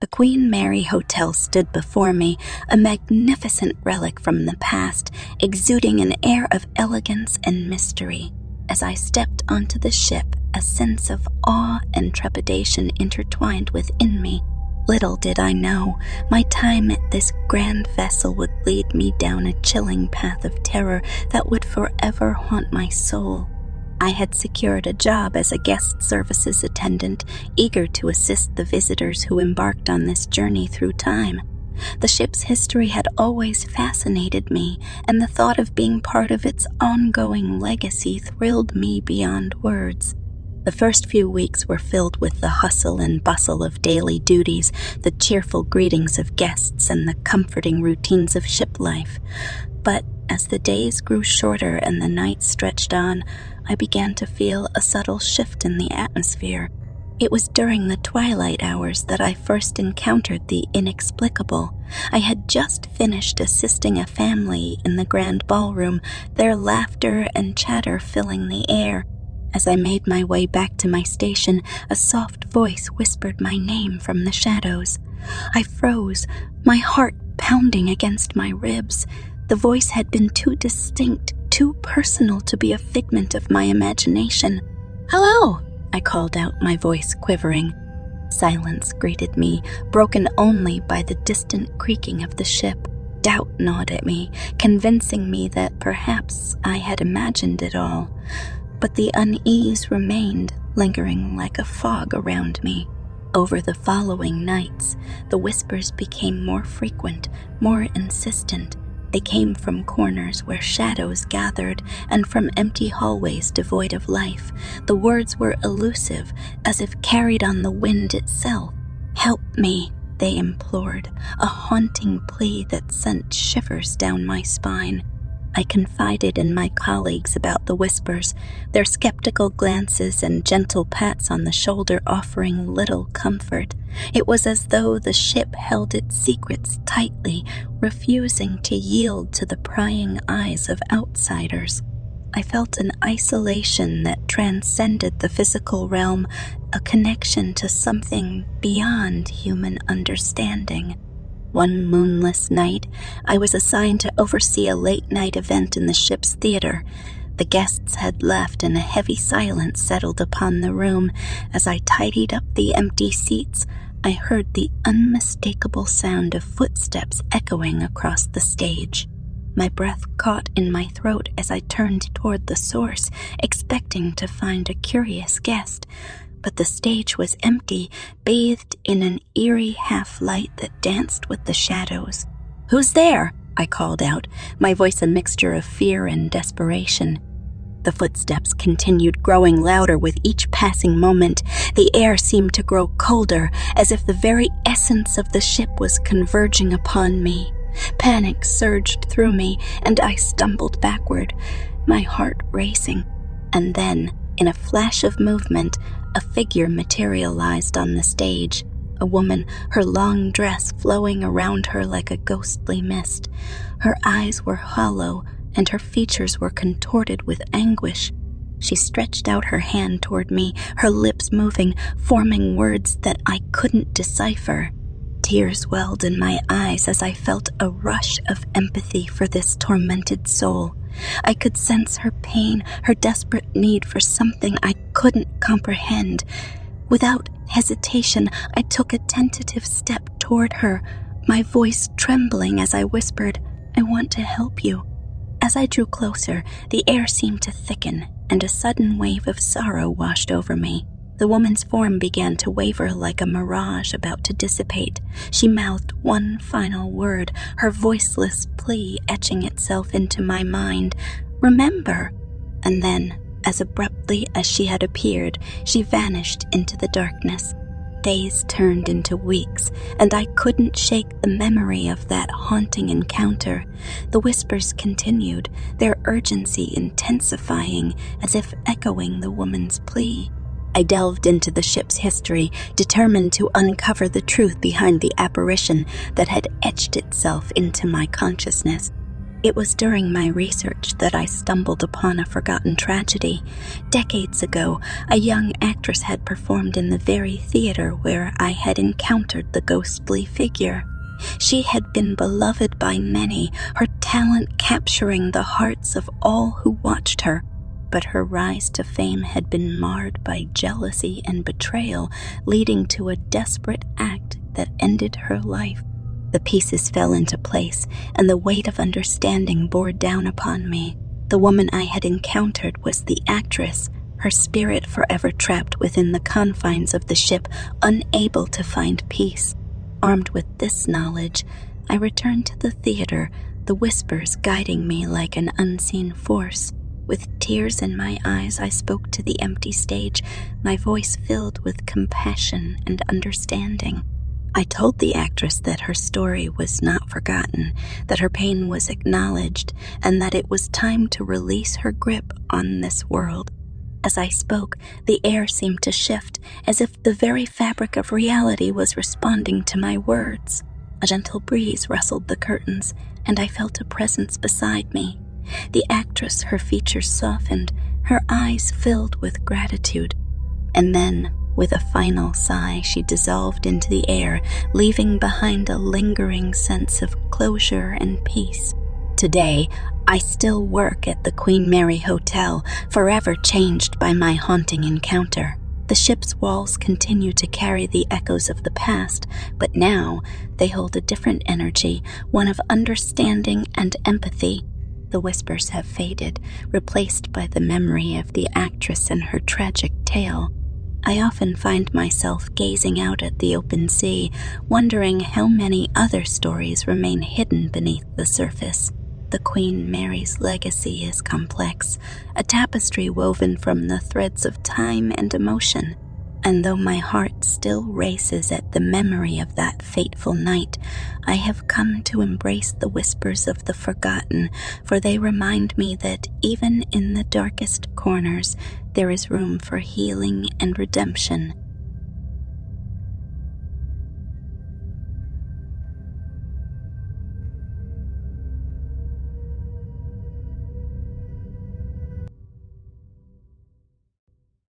The Queen Mary Hotel stood before me, a magnificent relic from the past, exuding an air of elegance and mystery. As I stepped onto the ship, a sense of awe and trepidation intertwined within me. Little did I know, my time at this grand vessel would lead me down a chilling path of terror that would forever haunt my soul. I had secured a job as a guest services attendant, eager to assist the visitors who embarked on this journey through time. The ship's history had always fascinated me, and the thought of being part of its ongoing legacy thrilled me beyond words. The first few weeks were filled with the hustle and bustle of daily duties, the cheerful greetings of guests, and the comforting routines of ship life. But as the days grew shorter and the nights stretched on, I began to feel a subtle shift in the atmosphere. It was during the twilight hours that I first encountered the inexplicable. I had just finished assisting a family in the grand ballroom, their laughter and chatter filling the air. As I made my way back to my station, a soft voice whispered my name from the shadows. I froze, my heart pounding against my ribs. The voice had been too distinct, too personal to be a figment of my imagination. "Hello," I called out, my voice quivering. Silence greeted me, broken only by the distant creaking of the ship. Doubt gnawed at me, convincing me that perhaps I had imagined it all. But the unease remained, lingering like a fog around me. Over the following nights, the whispers became more frequent, more insistent. They came from corners where shadows gathered and from empty hallways devoid of life. The words were elusive, as if carried on the wind itself. "Help me," they implored, a haunting plea that sent shivers down my spine. I confided in my colleagues about the whispers, their skeptical glances and gentle pats on the shoulder offering little comfort. It was as though the ship held its secrets tightly, refusing to yield to the prying eyes of outsiders. I felt an isolation that transcended the physical realm, a connection to something beyond human understanding. One moonless night, I was assigned to oversee a late-night event in the ship's theater. The guests had left and a heavy silence settled upon the room. As I tidied up the empty seats, I heard the unmistakable sound of footsteps echoing across the stage. My breath caught in my throat as I turned toward the source, expecting to find a curious guest. But the stage was empty, bathed in an eerie half-light that danced with the shadows. "Who's there?" I called out, my voice a mixture of fear and desperation. The footsteps continued growing louder with each passing moment. The air seemed to grow colder, as if the very essence of the ship was converging upon me. Panic surged through me, and I stumbled backward, my heart racing. And then, in a flash of movement, a figure materialized on the stage, a woman, her long dress flowing around her like a ghostly mist. Her eyes were hollow, and her features were contorted with anguish. She stretched out her hand toward me, her lips moving, forming words that I couldn't decipher. Tears welled in my eyes as I felt a rush of empathy for this tormented soul. I could sense her pain, her desperate need for something I couldn't comprehend. Without hesitation, I took a tentative step toward her, my voice trembling as I whispered, "I want to help you." As I drew closer, the air seemed to thicken, and a sudden wave of sorrow washed over me. The woman's form began to waver like a mirage about to dissipate. She mouthed one final word, her voiceless plea etching itself into my mind. "Remember!" And then, as abruptly as she had appeared, she vanished into the darkness. Days turned into weeks, and I couldn't shake the memory of that haunting encounter. The whispers continued, their urgency intensifying, as if echoing the woman's plea. I delved into the ship's history, determined to uncover the truth behind the apparition that had etched itself into my consciousness. It was during my research that I stumbled upon a forgotten tragedy. Decades ago, a young actress had performed in the very theater where I had encountered the ghostly figure. She had been beloved by many, her talent capturing the hearts of all who watched her. But her rise to fame had been marred by jealousy and betrayal, leading to a desperate act that ended her life. The pieces fell into place, and the weight of understanding bore down upon me. The woman I had encountered was the actress, her spirit forever trapped within the confines of the ship, unable to find peace. Armed with this knowledge, I returned to the theater, the whispers guiding me like an unseen force. With tears in my eyes, I spoke to the empty stage, my voice filled with compassion and understanding. I told the actress that her story was not forgotten, that her pain was acknowledged, and that it was time to release her grip on this world. As I spoke, the air seemed to shift, as if the very fabric of reality was responding to my words. A gentle breeze rustled the curtains, and I felt a presence beside me. The actress, her features softened, her eyes filled with gratitude. And then, with a final sigh, she dissolved into the air, leaving behind a lingering sense of closure and peace. Today, I still work at the Queen Mary Hotel, forever changed by my haunting encounter. The ship's walls continue to carry the echoes of the past, but now they hold a different energy, one of understanding and empathy. The whispers have faded, replaced by the memory of the actress and her tragic tale. I often find myself gazing out at the open sea, wondering how many other stories remain hidden beneath the surface. The Queen Mary's legacy is complex, a tapestry woven from the threads of time and emotion. And though my heart still races at the memory of that fateful night, I have come to embrace the whispers of the forgotten, for they remind me that even in the darkest corners, there is room for healing and redemption.